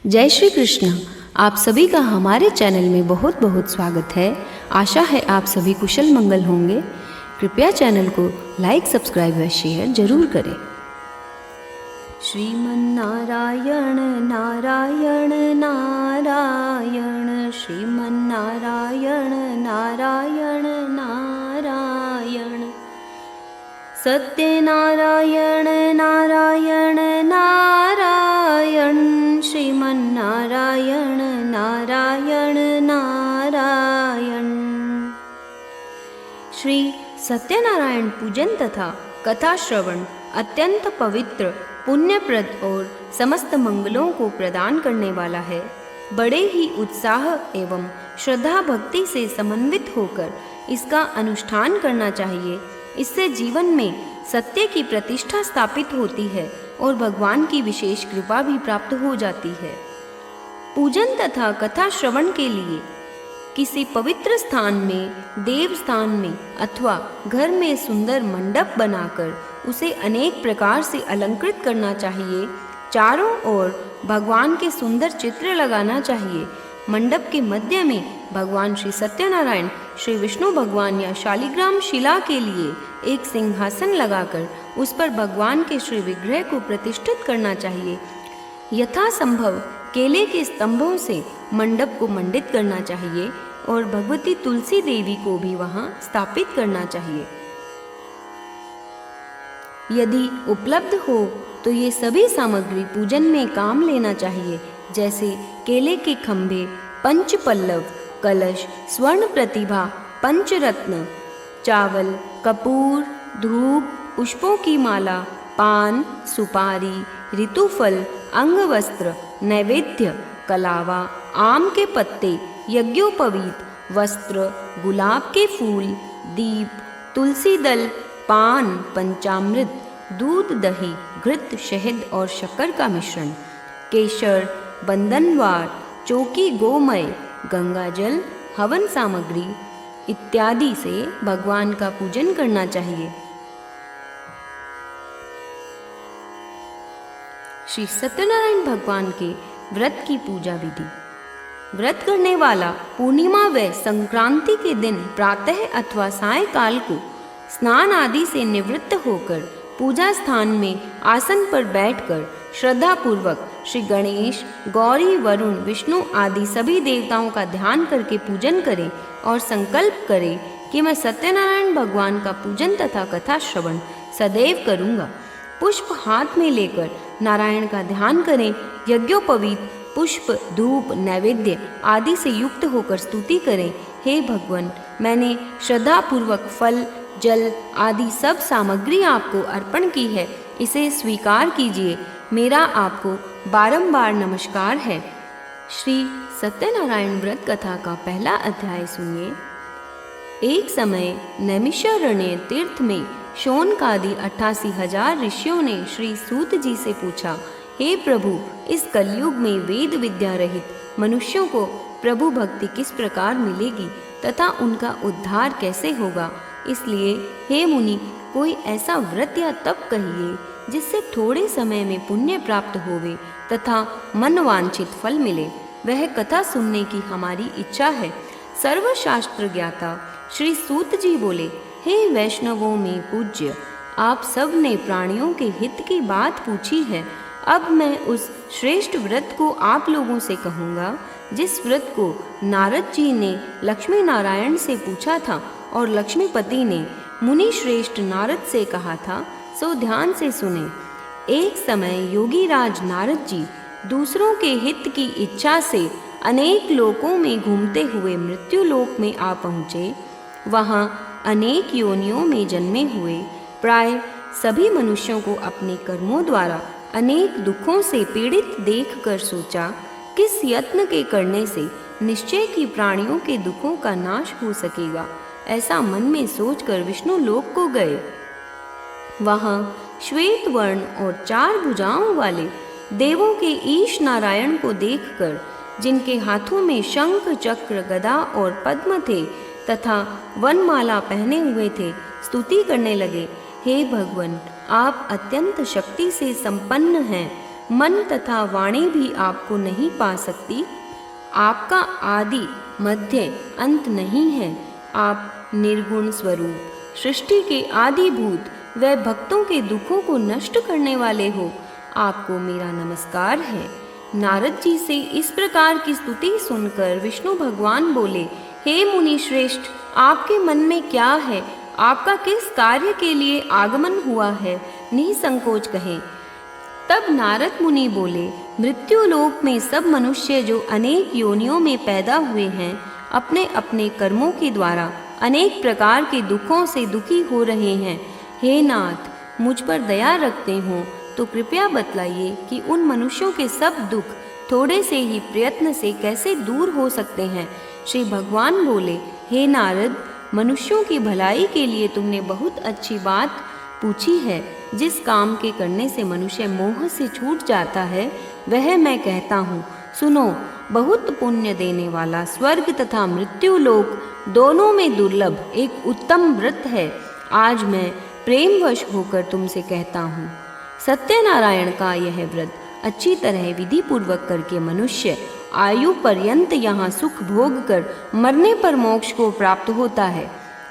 जय श्री कृष्ण। आप सभी का हमारे चैनल में बहुत बहुत स्वागत है। आशा है आप सभी कुशल मंगल होंगे। कृपया चैनल को लाइक, सब्सक्राइब व शेयर जरूर करें। श्रीमन्नारायण नारायण नारायण, श्रीमन्नारायण नारायण नारायण, सत्यनारायण नारायण नारायण, श्रीमन्नारायण नारायण नारायण। श्री सत्यनारायण पूजन तथा कथा श्रवण अत्यंत पवित्र, पुण्यप्रद और समस्त मंगलों को प्रदान करने वाला है। बड़े ही उत्साह एवं श्रद्धा भक्ति से समन्वित होकर इसका अनुष्ठान करना चाहिए। इससे जीवन में सत्य की प्रतिष्ठा स्थापित होती है और भगवान की विशेष कृपा भी प्राप्त हो जाती है। पूजन तथा कथा श्रवण के लिए किसी पवित्र स्थान में, देव स्थान में अथवा घर में सुंदर मंडप बनाकर उसे अनेक प्रकार से अलंकृत करना चाहिए। चारों ओर भगवान के सुंदर चित्र लगाना चाहिए। मंडप के मध्य में भगवान श्री सत्यनारायण, श्री विष्णु भगवान या शालिग्राम शिला के लिए एक सिंहासन लगाकर उस पर भगवान के श्री विग्रह को प्रतिष्ठित करना चाहिए। यथासंभव केले के स्तंभों से मंडप को मंडित करना चाहिए और भगवती तुलसी देवी को भी वहां स्थापित करना चाहिए। यदि उपलब्ध हो तो ये सभी सामग्री पूजन में काम लेना चाहिए, जैसे केले के खंभे, पंच पल्लव, कलश, स्वर्ण प्रतिभा, पंचरत्न, चावल, कपूर, धूप, पुष्पों की माला, पान, सुपारी, ऋतुफल, अंगवस्त्र, नैवेद्य, कलावा, आम के पत्ते, यज्ञोपवीत, वस्त्र, गुलाब के फूल, दीप, तुलसी दल, पान, पंचामृत, दूध, दही, घृत, शहद और शक्कर का मिश्रण, केशर, बंधनवार, चौकी, गोमय, गंगाजल, हवन सामग्री इत्यादि से भगवान का पूजन करना चाहिए। श्री सत्यनारायण भगवान के व्रत की पूजा विधि। व्रत करने वाला पूर्णिमा व संक्रांति के दिन प्रातः अथवा सायंकाल को स्नान आदि से निवृत्त होकर पूजा स्थान में आसन पर बैठकर श्रद्धा पूर्वक श्री गणेश, गौरी, वरुण, विष्णु आदि सभी देवताओं का ध्यान करके पूजन करें और संकल्प करें कि मैं सत्यनारायण भगवान का पूजन तथा कथा श्रवण सदैव करूँगा। पुष्प हाथ में लेकर नारायण का ध्यान करें। यज्ञोपवीत पुष्प, धूप, नैवेद्य आदि से युक्त होकर स्तुति करें। हे भगवान, मैंने श्रद्धा पूर्वक फल, जल आदि सब सामग्री आपको अर्पण की है, इसे स्वीकार कीजिए। मेरा आपको बारंबार नमस्कार है। श्री सत्यनारायण व्रत कथा का पहला अध्याय सुनिए। एक समय नैमिषारण्य तीर्थ में शौनकादि 88,000 ऋषियों ने श्री सूत जी से पूछा, हे प्रभु, इस कलयुग में वेद विद्या रहित मनुष्यों को प्रभु भक्ति किस प्रकार मिलेगी तथा उनका उद्धार कैसे होगा? इसलिए हे मुनि, कोई ऐसा व्रत या तप कहिए जिससे थोड़े समय में पुण्य प्राप्त होवे तथा मनवांछित फल मिले। वह कथा सुनने की हमारी इच्छा है। सर्वशास्त्र ज्ञाता श्री सूत जी बोले, हे वैष्णवों में पूज्य, आप सब ने प्राणियों के हित की बात पूछी है। अब मैं उस श्रेष्ठ व्रत को आप लोगों से कहूँगा जिस व्रत को नारद जी ने लक्ष्मी नारायण से पूछा था और लक्ष्मीपति ने मुनि श्रेष्ठ नारद से कहा था, सो ध्यान से सुने। एक समय योगी राज नारद जी दूसरों के हित की इच्छा से अनेक लोकों में घूमते हुए मृत्यु लोक में आ पहुँचे। वहाँ अनेक योनियों में जन्मे हुए प्राय सभी मनुष्यों को अपने कर्मों द्वारा अनेक दुखों से पीड़ित देखकर सोचा, किस यत्न के करने से निश्चय की प्राणियों के दुखों का नाश हो सकेगा। ऐसा मन में सोचकर विष्णु लोक को गए। वहाँ श्वेत वर्ण और 4 भुजाओं वाले देवों के ईश नारायण को देखकर, जिनके हाथों में शंख, चक्र, गदा और पद्म थे तथा वनमाला पहने हुए थे, स्तुति करने लगे, हे भगवान, आप अत्यंत शक्ति से संपन्न हैं। मन तथा वाणी भी आपको नहीं पा सकती। आपका आदि मध्य अंत नहीं है। आप निर्गुण स्वरूप सृष्टि के आदिभूत व भक्तों के दुखों को नष्ट करने वाले हो। आपको मेरा नमस्कार है। नारद जी से इस प्रकार की स्तुति सुनकर विष्णु भगवान बोले, हे मुनि श्रेष्ठ, आपके मन में क्या है? आपका किस कार्य के लिए आगमन हुआ है? निसंकोच कहें। तब नारद मुनि बोले, मृत्यु लोक में सब मनुष्य जो अनेक योनियों में पैदा हुए हैं, अपने अपने कर्मों के द्वारा अनेक प्रकार के दुखों से दुखी हो रहे हैं। हे नाथ, मुझ पर दया रखते हो तो कृपया बतलाइए कि उन मनुष्यों के सब दुख थोड़े से ही प्रयत्न से कैसे दूर हो सकते हैं। श्री भगवान बोले, हे नारद, मनुष्यों की भलाई के लिए तुमने बहुत अच्छी बात पूछी है। जिस काम के करने से मनुष्य मोह से छूट जाता है, वह मैं कहता हूँ, सुनो। बहुत पुण्य देने वाला स्वर्ग तथा मृत्यु लोक दोनों में दुर्लभ एक उत्तम व्रत है। आज मैं प्रेमवश होकर तुमसे कहता हूँ। सत्यनारायण का यह व्रत अच्छी तरह विधि पूर्वक करके मनुष्य आयु पर्यंत यहाँ सुख भोग कर मरने पर मोक्ष को प्राप्त होता है।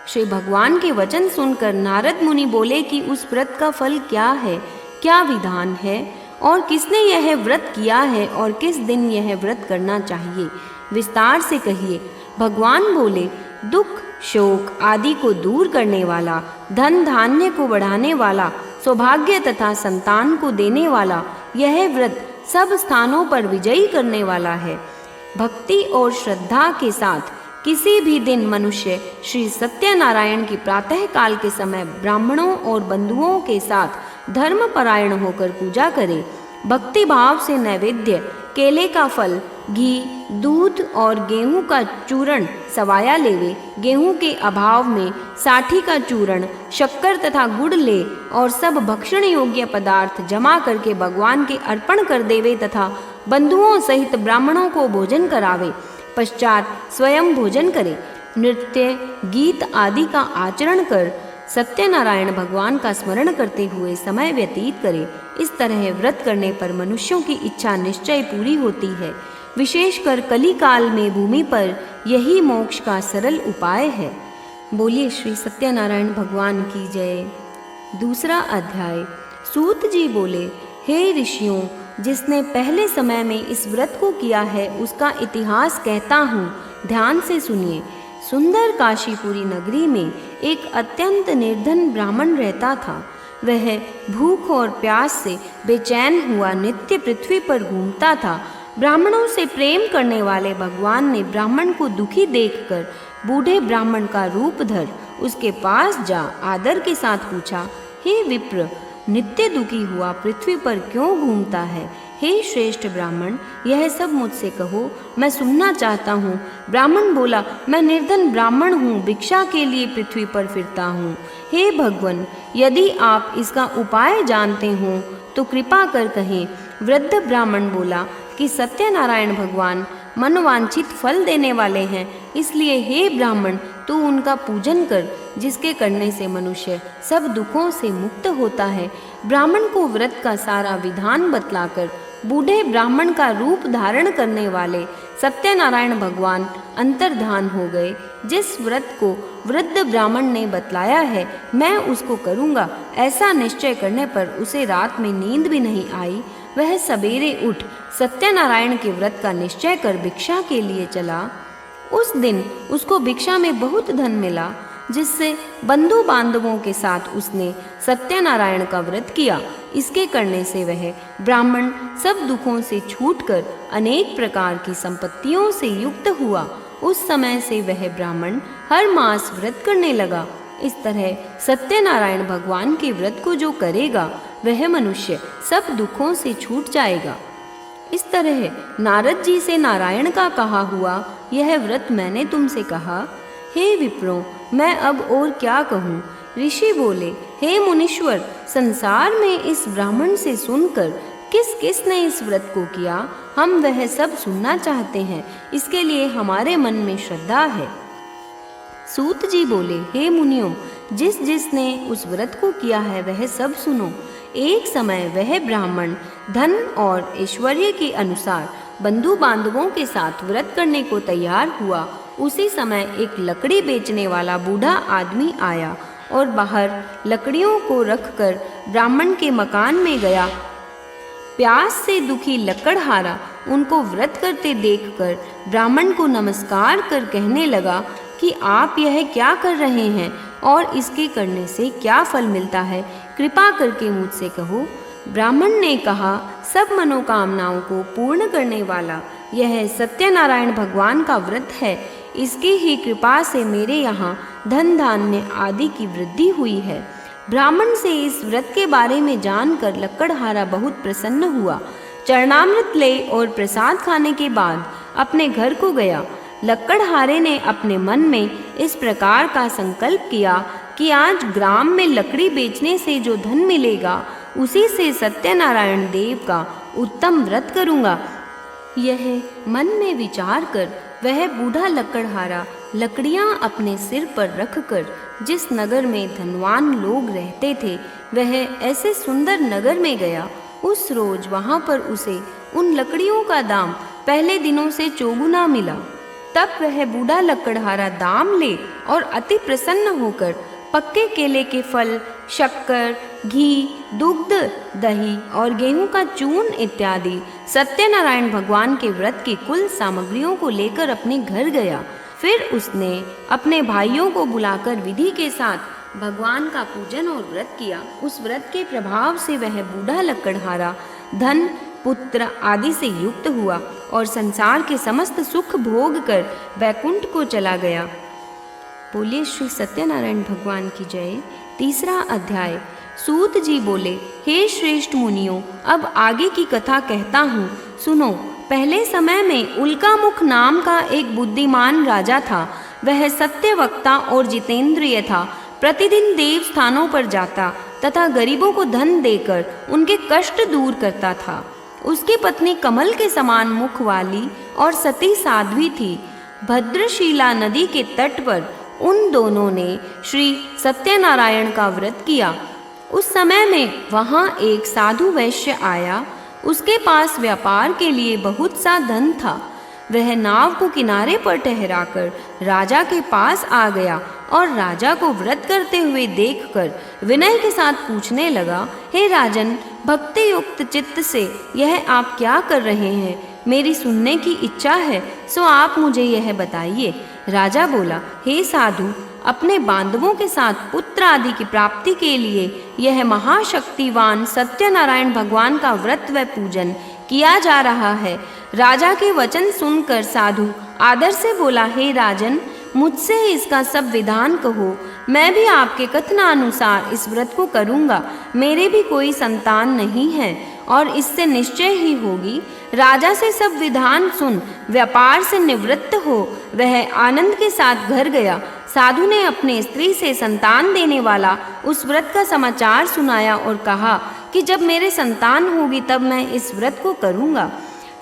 श्री भगवान के वचन सुनकर नारद मुनि बोले कि उस व्रत का फल क्या है, क्या विधान है और किसने यह व्रत किया है और किस दिन यह व्रत करना चाहिए, विस्तार से कहिए। भगवान बोले, दुख शोक आदि को दूर करने वाला, धन धान्य को बढ़ाने वाला, सौभाग्य तथा संतान को देने वाला यह व्रत सब स्थानों पर विजयी करने वाला है। भक्ति और श्रद्धा के साथ किसी भी दिन मनुष्य श्री सत्यनारायण की प्रातः काल के समय ब्राह्मणों और बंधुओं के साथ धर्मपरायण होकर पूजा करे। भक्ति भाव से नैवेद्य, केले का फल, घी, दूध और गेहूं का चूर्ण सवाया लेवे। गेहूं के अभाव में साठी का चूर्ण, शक्कर तथा गुड़ ले और सब भक्षण योग्य पदार्थ जमा करके भगवान के अर्पण कर देवे तथा बंधुओं सहित ब्राह्मणों को भोजन करावे। पश्चात स्वयं भोजन करे। नृत्य, गीत आदि का आचरण कर सत्यनारायण भगवान का स्मरण करते हुए समय व्यतीत करे। इस तरह व्रत करने पर मनुष्यों की इच्छा निश्चय पूरी होती है। विशेषकर कली काल में भूमि पर यही मोक्ष का सरल उपाय है। बोलिए श्री सत्यनारायण भगवान की जय। दूसरा अध्याय। सूत जी बोले, हे ऋषियों, जिसने पहले समय में इस व्रत को किया है उसका इतिहास कहता हूँ, ध्यान से सुनिए। सुंदर काशीपुरी नगरी में एक अत्यंत निर्धन ब्राह्मण रहता था। वह भूख और प्यास से बेचैन हुआ नित्य पृथ्वी पर घूमता था। ब्राह्मणों से प्रेम करने वाले भगवान ने ब्राह्मण को दुखी देखकर बूढ़े ब्राह्मण का रूप धर उसके पास जा आदर के साथ पूछा, हे विप्र, नित्य दुखी हुआ पृथ्वी पर क्यों घूमता है? हे श्रेष्ठ ब्राह्मण, यह सब मुझसे कहो, मैं सुनना चाहता हूँ। ब्राह्मण बोला, मैं निर्धन ब्राह्मण हूँ, भिक्षा के लिए पृथ्वी पर फिरता हूँ। हे भगवान, यदि आप इसका उपाय जानते हो तो कृपा कर कहें। वृद्ध ब्राह्मण बोला कि सत्यनारायण भगवान मनवांछित फल देने वाले हैं, इसलिए हे ब्राह्मण, तू उनका पूजन कर, जिसके करने से मनुष्य सब दुखों से मुक्त होता है। ब्राह्मण को व्रत का सारा विधान बतलाकर बूढ़े ब्राह्मण का रूप धारण करने वाले सत्यनारायण भगवान अंतर्धान हो गए। जिस व्रत को वृद्ध ब्राह्मण ने बतलाया है, मैं उसको करूँगा, ऐसा निश्चय करने पर उसे रात में नींद भी नहीं आई। वह सवेरे उठ सत्यनारायण के व्रत का निश्चय कर भिक्षा के लिए चला। उस दिन उसको भिक्षा में बहुत धन मिला, जिससे बंधु बांधवों के साथ उसने सत्यनारायण का व्रत किया। इसके करने से वह ब्राह्मण सब दुखों से छूटकर अनेक प्रकार की संपत्तियों से युक्त हुआ। उस समय से वह ब्राह्मण हर मास व्रत करने लगा। इस तरह सत्यनारायण भगवान के व्रत को जो करेगा वह मनुष्य सब दुखों से छूट जाएगा। इस तरह नारद जी से नारायण का कहा हुआ यह व्रत मैंने तुमसे कहा। हे विप्रों, मैं अब और क्या कहूँ? ऋषि बोले, हे मुनीश्वर, संसार में इस ब्राह्मण से सुनकर किस किस ने इस व्रत को किया, हम वह सब सुनना चाहते हैं। इसके लिए हमारे मन में श्रद्धा है। सूत जी बोले, हे मुनियों, जिस जिसने उस व्रत को किया है वह सब सुनो। एक समय वह ब्राह्मण धन और ऐश्वर्य के अनुसार बंधु बांधवों के साथ व्रत करने को तैयार हुआ। उसी समय एक लकड़ी बेचने वाला बूढ़ा आदमी आया और बाहर लकड़ियों को रखकर ब्राह्मण के मकान में गया। प्यास से दुखी लकड़हारा उनको व्रत करते देखकर ब्राह्मण को नमस्कार कर कहने लगा कि आप यह क्या कर रहे हैं और इसके करने से क्या फल मिलता है, कृपा करके मुझसे कहो। ब्राह्मण ने कहा, सब मनोकामनाओं को पूर्ण करने वाला यह सत्यनारायण भगवान का व्रत है। इसकी ही कृपा से मेरे यहाँ धन धान्य आदि की वृद्धि हुई है। ब्राह्मण से इस व्रत के बारे में जानकर लकड़हारा बहुत प्रसन्न हुआ। चरणामृत ले और प्रसाद खाने के बाद अपने घर को गया। लकड़हारे ने अपने मन में इस प्रकार का संकल्प किया कि आज ग्राम में लकड़ी बेचने से जो धन मिलेगा उसी से सत्यनारायण देव का उत्तम व्रत करूँगा। यह मन में विचार कर वह बूढ़ा लकड़हारा लकड़ियां अपने सिर पर रखकर जिस नगर में धनवान लोग रहते थे वह ऐसे सुंदर नगर में गया। उस रोज वहां पर उसे उन लकड़ियों का दाम पहले दिनों से चौगुना मिला। तब वह बूढ़ा लकड़हारा दाम ले और अति प्रसन्न होकर पक्के केले के फल, शक्कर, घी, दुग्ध, दही और गेहूं का चूर्ण इत्यादि सत्यनारायण भगवान के व्रत की कुल सामग्रियों को लेकर अपने घर गया। फिर उसने अपने भाइयों को बुलाकर विधि के साथ भगवान का पूजन और व्रत किया। उस व्रत के प्रभाव से वह बूढ़ा लकड़हारा धन, पुत्र आदि से युक्त हुआ और संसार के समस्त सुख भोग कर वैकुंठ को चला गया। बोलिए श्री सत्यनारायण भगवान की जय। तीसरा अध्याय। सूत जी बोले, हे श्रेष्ठ मुनियों, अब आगे की कथा कहता हूँ, सुनो। पहले समय में उल्कामुख नाम का एक बुद्धिमान राजा था। वह सत्यवक्ता और जितेंद्रिय था। प्रतिदिन देव स्थानों पर जाता तथा गरीबों को धन देकर उनके कष्ट दूर करता था। उसकी पत्नी कमल के समान मुख वाली और सती साध्वी थी। भद्रशिला नदी के तट पर उन दोनों ने श्री सत्यनारायण का व्रत किया। उस समय में वहाँ एक साधु वैश्य आया। उसके पास व्यापार के लिए बहुत सा धन था। वह नाव को किनारे पर ठहराकर राजा के पास आ गया और राजा को व्रत करते हुए देखकर विनय के साथ पूछने लगा, हे राजन, भक्ति युक्त चित्त से यह आप क्या कर रहे हैं? मेरी सुनने की इच्छा है, सो आप मुझे यह बताइए। राजा बोला, हे साधु, अपने बांधवों के साथ पुत्र आदि की प्राप्ति के लिए यह महाशक्तिवान सत्यनारायण भगवान का व्रत व पूजन किया जा रहा है। राजा के वचन सुनकर साधु आदर से बोला, हे राजन, मुझसे इसका सब विधान कहो। मैं भी आपके कथनानुसार इस व्रत को करूँगा। मेरे भी कोई संतान नहीं है और इससे निश्चय ही होगी। राजा से सब विधान सुन व्यापार से निवृत्त हो वह आनंद के साथ घर गया। साधु ने अपने स्त्री से संतान देने वाला उस व्रत का समाचार सुनाया और कहा कि जब मेरे संतान होगी तब मैं इस व्रत को करूँगा।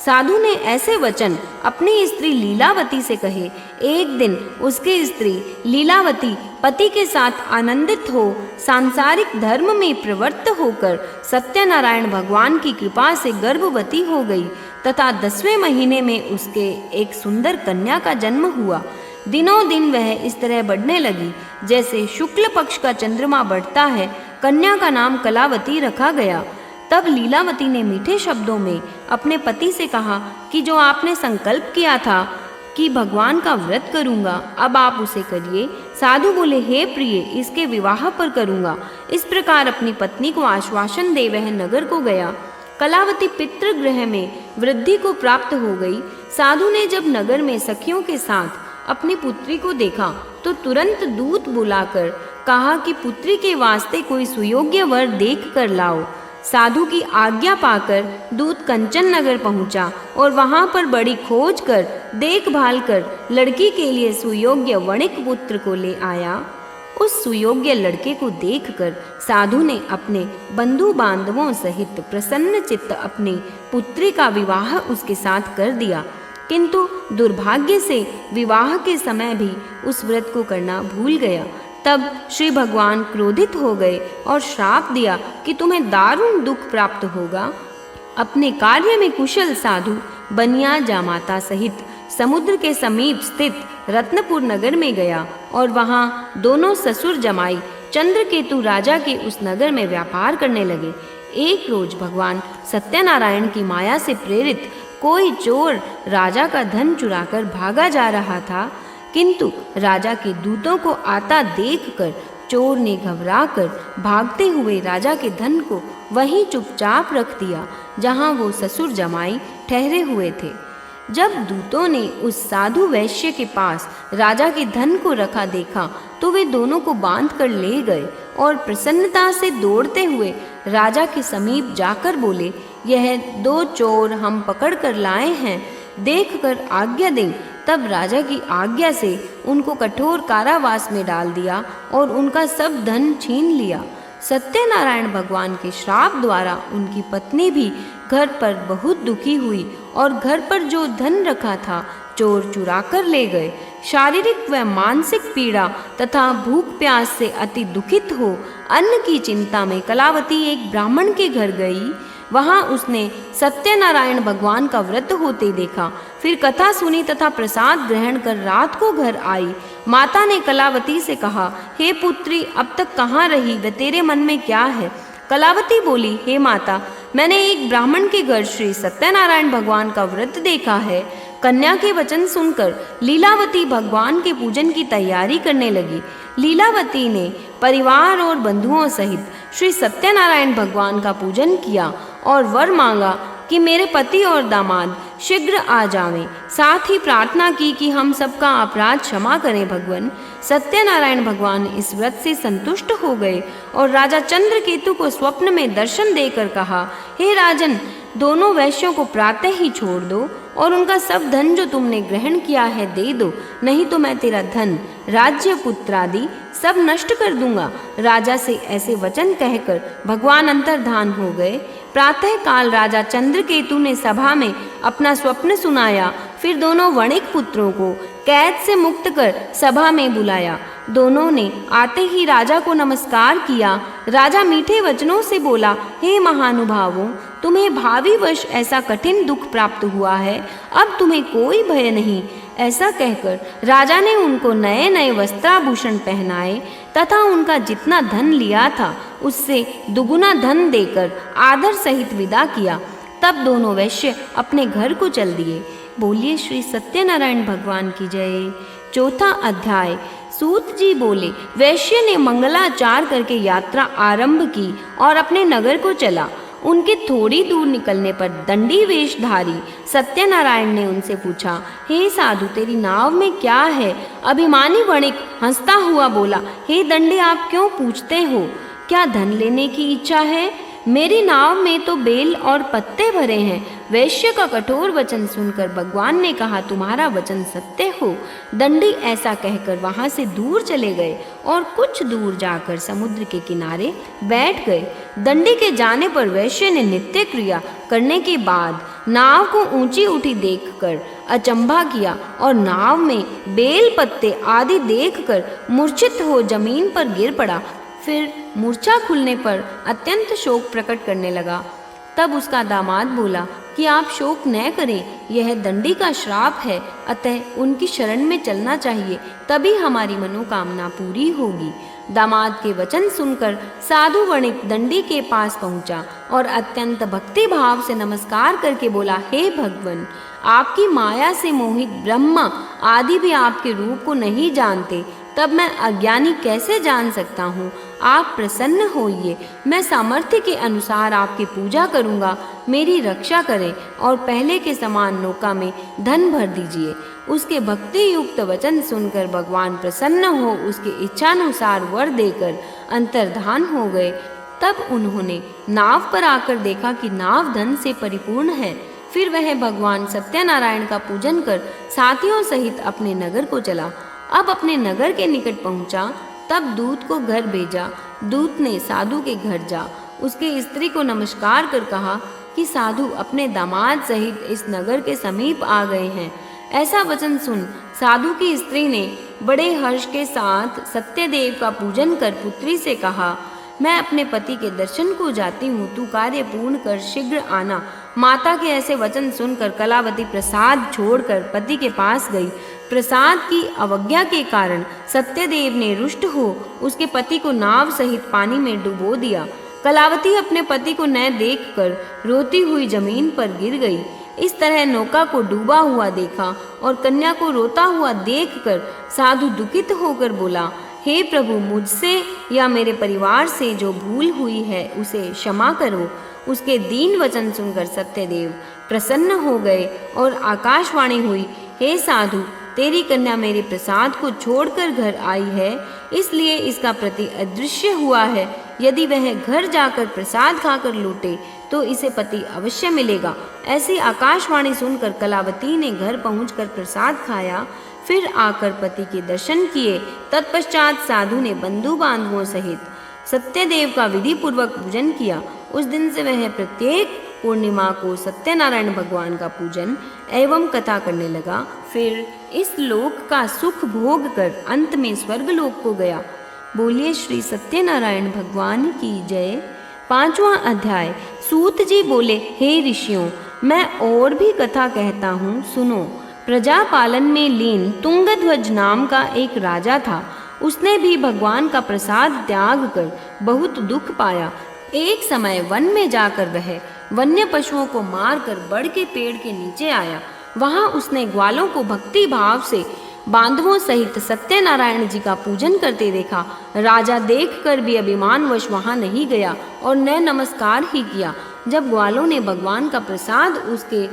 साधु ने ऐसे वचन अपनी स्त्री लीलावती से कहे। एक दिन उसकी स्त्री लीलावती पति के साथ आनंदित हो सांसारिक धर्म में प्रवृत्त होकर सत्यनारायण भगवान की कृपा से गर्भवती हो गई तथा 10वें महीने में उसके एक सुंदर कन्या का जन्म हुआ। दिनों दिन वह इस तरह बढ़ने लगी जैसे शुक्ल पक्ष का चंद्रमा बढ़ता है। कन्या का नाम कलावती रखा गया। तब लीलावती ने मीठे शब्दों में अपने पति से कहा कि जो आपने संकल्प किया था कि भगवान का व्रत करूंगा, अब आप उसे करिए। साधु बोले, हे प्रिय, इसके विवाह पर करूंगा। इस प्रकार अपनी पत्नी को आश्वासन दे वह नगर को गया। कलावती पितृगृह में वृद्धि को प्राप्त हो गई। साधु ने जब नगर में सखियों के साथ अपनी पुत्री को देखा तो तुरंत दूत बुलाकर कहा कि पुत्री के वास्ते कोई सुयोग्य वर देख कर लाओ। साधु की आज्ञा पाकर दूत कंचन नगर पहुंचा और वहां पर बड़ी खोज कर देखभाल कर लड़की के लिए सुयोग्य वणिक पुत्र को ले आया। उस सुयोग्य लड़के को देखकर साधु ने अपने बंधु बांधवों सहित प्रसन्न चित्त अपनी पुत्री का विवाह उसके साथ कर दिया। किंतु दुर्भाग्य से विवाह के समय भी उस व्रत को करना भूल गया। तब श्री भगवान क्रोधित हो गए और श्राप दिया कि तुम्हें दारुण दुख प्राप्त होगा। अपने कार्य में कुशल साधु बनिया जामाता सहित समुद्र के समीप स्थित रत्नपुर नगर में गया और वहाँ दोनों ससुर जमाई चंद्रकेतु राजा के उस नगर में व्यापार करने लगे। एक रोज भगवान सत्यनारायण की माया से प्रेरित कोई चोर राजा का धन चुराकर भागा जा रहा था, किंतु राजा के दूतों को आता देखकर चोर ने घबराकर भागते हुए राजा के धन को वहीं चुपचाप रख दिया जहां वो ससुर जमाई ठहरे हुए थे। जब दूतों ने उस साधु वैश्य के पास राजा के धन को रखा देखा तो वे दोनों को बांध कर ले गए और प्रसन्नता से दौड़ते हुए राजा के समीप जाकर बोले, यह 2 चोर हम पकड़ कर लाए हैं, देख कर आज्ञा दें। तब राजा की आज्ञा से उनको कठोर कारावास में डाल दिया और उनका सब धन छीन लिया। सत्यनारायण भगवान के श्राप द्वारा उनकी पत्नी भी घर पर बहुत दुखी हुई और घर पर जो धन रखा था चोर चुरा कर ले गए। शारीरिक व मानसिक पीड़ा तथा भूख प्यास से अति दुखित हो अन्न की चिंता में कलावती एक ब्राह्मण के घर गई। वहाँ उसने सत्यनारायण भगवान का व्रत होते देखा, फिर कथा सुनी तथा प्रसाद ग्रहण कर रात को घर आई। माता ने कलावती से कहा, हे पुत्री, अब तक कहाँ रही व तेरे मन में क्या है? कलावती बोली, हे माता, मैंने एक ब्राह्मण के घर श्री सत्यनारायण भगवान का व्रत देखा है। कन्या के वचन सुनकर लीलावती भगवान के पूजन की तैयारी करने लगी। लीलावती ने परिवार और बंधुओं सहित श्री सत्यनारायण भगवान का पूजन किया और वर मांगा कि मेरे पति और दामाद शीघ्र आ जावें। साथ ही प्रार्थना की कि हम सबका अपराध क्षमा करें भगवान। सत्यनारायण भगवान इस व्रत से संतुष्ट हो गए और राजा चंद्रकेतु को स्वप्न में दर्शन देकर कहा, हे राजन, दोनों वैश्यों को प्रातः ही छोड़ दो और उनका सब धन जो तुमने ग्रहण किया है दे दो, नहीं तो मैं तेरा धन, राज्य, पुत्र आदि सब नष्ट कर दूंगा। राजा से ऐसे वचन कहकर भगवान अंतर्धान हो गए। प्रातः काल राजा चंद्रकेतु ने सभा में अपना स्वप्न सुनाया। फिर दोनों वणिक पुत्रों को कैद से मुक्त कर सभा में बुलाया। दोनों ने आते ही राजा को नमस्कार किया। राजा मीठे वचनों से बोला, हे महानुभावों, तुम्हें भावी वश ऐसा कठिन दुख प्राप्त हुआ है, अब तुम्हें कोई भय नहीं। ऐसा कहकर राजा ने उनको नए नए वस्त्राभूषण पहनाए तथा उनका जितना धन लिया था उससे दुगुना धन देकर आदर सहित विदा किया। तब दोनों वैश्य अपने घर को चल दिए। बोलिए श्री सत्यनारायण भगवान की जय। चौथा अध्याय। सूत जी बोले, वैश्य ने मंगलाचार करके यात्रा आरंभ की और अपने नगर को चला। उनके थोड़ी दूर निकलने पर दंडी वेशधारी सत्यनारायण ने उनसे पूछा, हे साधु, तेरी नाव में क्या है? अभिमानी वणिक हंसता हुआ बोला, हे दंडी, आप क्यों पूछते हो? क्या धन लेने की इच्छा है? मेरी नाव में तो बेल और पत्ते भरे हैं। वैश्य का कठोर वचन सुनकर भगवान ने कहा, तुम्हारा वचन सत्य हो। दंडी ऐसा कहकर वहां से दूर चले गए और कुछ दूर जाकर समुद्र के किनारे बैठ गए। दंडी के जाने पर वैश्य ने नित्य क्रिया करने के बाद नाव को ऊंची उठी देखकर अचंभा किया और नाव में बेल पत्ते आदि देखकर मूर्छित हो जमीन पर गिर पड़ा। फिर मूर्छा खुलने पर अत्यंत शोक प्रकट करने लगा। तब उसका दामाद बोला कि आप शोक न करें, यह दंडी का श्राप है, अतः उनकी शरण में चलना चाहिए, तभी हमारी मनोकामना पूरी होगी। दामाद के वचन सुनकर साधु वणिक दंडी के पास पहुंचा और अत्यंत भक्ति भाव से नमस्कार करके बोला, हे भगवान, आपकी माया से मोहित ब्रह्मा आदि भी आपके रूप को नहीं जानते, तब मैं अज्ञानी कैसे जान सकता हूँ? आप प्रसन्न होइए, मैं सामर्थ्य के अनुसार आपकी पूजा करूँगा। मेरी रक्षा करें और पहले के समान नौका में धन भर दीजिए। उसके भक्ति युक्त वचन सुनकर भगवान प्रसन्न हो उसके इच्छानुसार वर देकर अंतर्धान हो गए। तब उन्होंने नाव पर आकर देखा कि नाव धन से परिपूर्ण है। फिर वह भगवान सत्यनारायण का पूजन कर साथियों सहित अपने नगर को चला। अब अपने नगर के निकट पहुंचा, तब दूत को घर भेजा। दूत ने साधु के घर जा उसके स्त्री को नमस्कार कर कहा कि साधु अपने दामाद सहित इस नगर के समीप आ गए हैं। ऐसा वचन सुन साधु की स्त्री ने बड़े हर्ष के साथ सत्यदेव का पूजन कर पुत्री से कहा, मैं अपने पति के दर्शन को जाती हूँ, तू कार्य पूर्ण कर शीघ्र आना। माता के ऐसे वचन सुनकर कलावती प्रसाद छोड़कर पति के पास गई। प्रसाद की अवज्ञा के कारण सत्यदेव ने रुष्ट हो उसके पति को नाव सहित पानी में डुबो दिया। कलावती अपने पति को न देखकर रोती हुई जमीन पर गिर गई। इस तरह नौका को डूबा हुआ देखा और कन्या को रोता हुआ देखकर साधु दुखित होकर बोला, हे प्रभु, मुझसे या मेरे परिवार से जो भूल हुई है उसे क्षमा करो। उसके दीन वचन सुनकर सत्यदेव प्रसन्न हो गए और आकाशवाणी हुई, हे साधु, तेरी कन्या मेरे प्रसाद को छोड़कर घर आई है, इसलिए इसका प्रति अदृश्य हुआ है। यदि वह घर जाकर प्रसाद खाकर लौटे तो इसे पति अवश्य मिलेगा। ऐसी आकाशवाणी सुनकर कलावती ने घर पहुंचकर प्रसाद खाया, फिर आकर पति के दर्शन किए। तत्पश्चात साधु ने बंधु बांधवों सहित सत्यदेव का विधि पूर्वक पूजन किया। उस दिन से वह प्रत्येक पूर्णिमा को सत्यनारायण भगवान का पूजन एवं कथा करने लगा। फिर इस लोक का सुख भोग कर अंत में स्वर्गलोक को गया। बोलिए श्री सत्यनारायण भगवान की जय। 5वां अध्याय। सूत जी बोले, हे ऋषियों, मैं और भी कथा कहता हूँ, सुनो। प्रजा पालन में लीन तुंगध्वज नाम का एक राजा था। उसने भी भगवान का प्रसाद त्याग कर बहुत दुख पाया। एक समय वन में जाकर वह वन्य पशुओं को मारकर बड़ के पेड़ के नीचे आया। वहां उसने ग्वालों को भक्ति भाव से बांधवों सहित सत्यनारायण जी का पूजन करते देखा। राजा देखकर भी अभिमानवश वहां नहीं गया और न नमस्कार ही किया। जब ग्वालों ने भगवान का प्रसाद उसके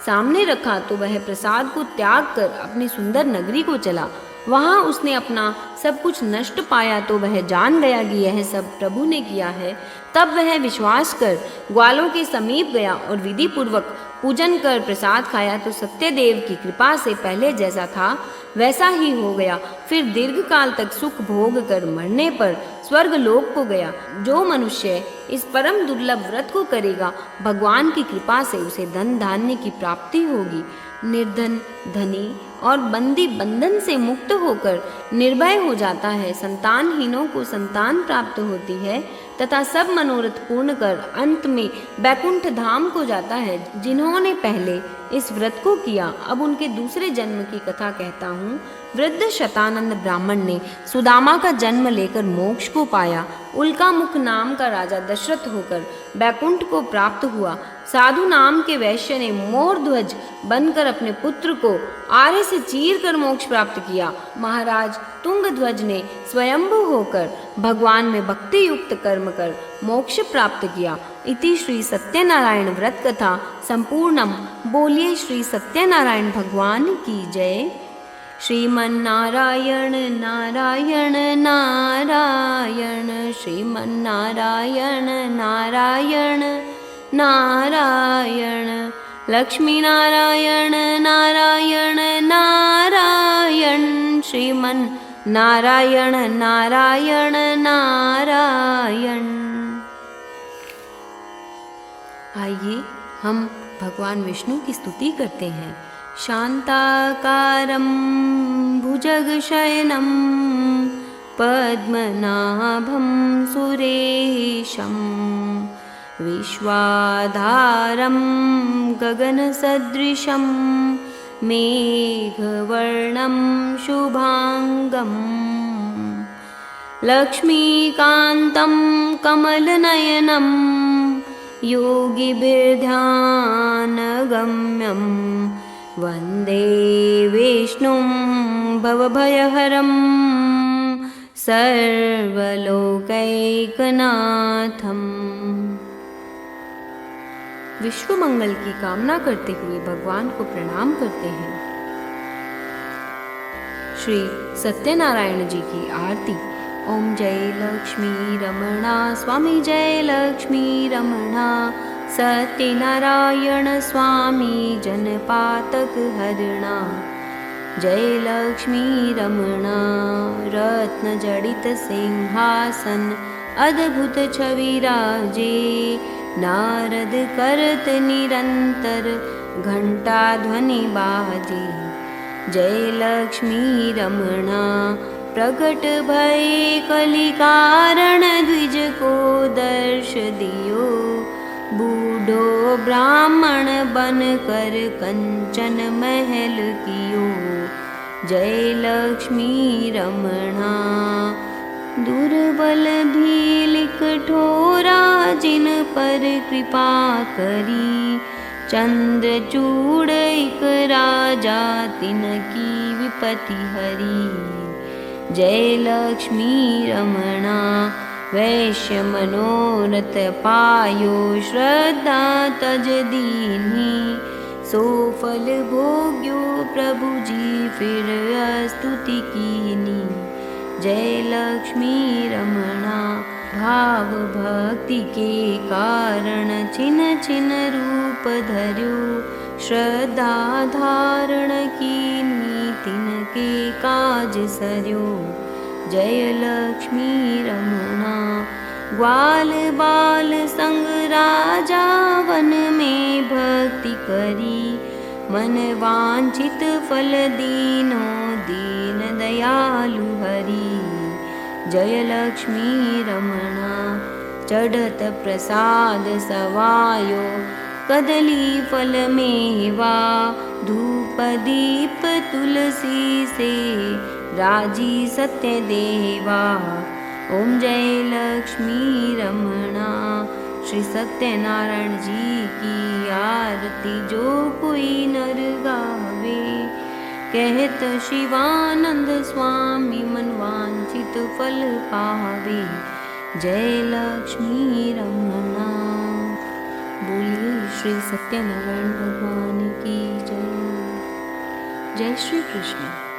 सामने रखा तो वह प्रसाद को त्याग कर अपनी सुंदर नगरी को चला। वहां उसने अपना सब कुछ नष्ट पाया तो वह जान गया कि यह सब प्रभु ने किया है। तब वह विश्वास कर ग्वालों के समीप गया और विधि पूर्वक पूजन कर प्रसाद खाया तो सत्यदेव की कृपा से पहले जैसा था वैसा ही हो गया। फिर दीर्घ काल तक सुख भोग कर मरने पर स्वर्ग लोक को गया। जो मनुष्य इस परम दुर्लभ व्रत को करेगा, भगवान की कृपा से उसे धन धान्य की प्राप्ति होगी। निर्धन धनी और बंदी बंधन से मुक्त होकर निर्भय हो जाता है। संतानहीनों को संतान प्राप्त होती है तथा सब मनोरथ पूर्ण कर अंत में बैकुंठ धाम को जाता है। जिन्होंने पहले इस व्रत को किया, अब उनके दूसरे जन्म की कथा कहता हूँ। वृद्ध शतानंद ब्राह्मण ने सुदामा का जन्म लेकर मोक्ष को पाया। उल्का मुख नाम का राजा दशरथ होकर बैकुंठ को प्राप्त हुआ। साधु नाम के वैश्य ने मोर ध्वज बनकर अपने पुत्र को आरे से चीर कर मोक्ष प्राप्त किया। महाराज तुंगध्वज ने स्वयंभू होकर भगवान में भक्ति युक्त कर्म कर मोक्ष प्राप्त किया। इति श्री सत्यनारायण व्रत कथा संपूर्णम। बोलिए श्री सत्यनारायण भगवान की जय। श्रीमन्नारायण नारायण नारायण, श्रीमन्नारायण नारायण नारायण, लक्ष्मी नारायण नारायण नारायण, श्रीमन् नारायण नारायण नारायण। आइए हम भगवान विष्णु की स्तुति करते हैं। शांताकारं भुजगशयनं पद्मनाभं सुरेशं, विश्वाधारं गगनसदृशं मेघवर्णं शुभांगं, लक्ष्मीकान्तं कमलनयनं योगिभिर्ध्यानगम्यं, वन्दे विष्णुं भवभयहरं सर्वलोकैकनाथम्। विश्व मंगल की कामना करते हुए भगवान को प्रणाम करते हैं। श्री सत्यनारायण जी की आरती। ओम जय लक्ष्मी रमणा स्वामी, जय लक्ष्मी रमणा, सत्यनारायण स्वामी जनपातक हरणा, जय लक्ष्मी रमणा। रत्न जड़ित सिंहासन अद्भुत छवि राजे, नारद करत निरंतर घंटा ध्वनि बाजे, जय लक्ष्मी रमणा। प्रकट भय कलि कारण द्विज को दर्श दियो, बूढ़ो ब्राह्मण बन कर कंचन महल कियो। जय लक्ष्मी रमणा। दुर्बल भील कठोरा जिन पर कृपा करी, चंद्रचूड़ एक राजा तिनकी विपत्ति हरी। जय लक्ष्मी रमणा। वैश्य मनोरथ पायो, श्रद्धा तज दीन्ही, सो फल भोग्यो प्रभु जी फिर स्तुति कीनी। जय लक्ष्मी रमणा। भाव भक्ति के कारण छिन छिन रूप धर्यो, श्रद्धा धारण कीनी तिनके काज सर्यो। जय लक्ष्मी रमणा। ग्वाल बाल संग राजा वन में भक्ति करी, मन वांछित फल दीनो दीन दयालु हरि। जय लक्ष्मी रमणा। चढ़त प्रसाद सवायो, कदली फल मेवा, धूप दीप तुलसी से राजी सत्य देवा। ओम जय लक्ष्मी रमणा। श्री सत्यनारायण जी की आरती जो कोई नर गावे, कहत शिवानंद स्वामी मन वांछित फल पावे। जय लक्ष्मी रमणा। बोलिए श्री सत्यनारायण भगवान की जय। जय श्री कृष्ण।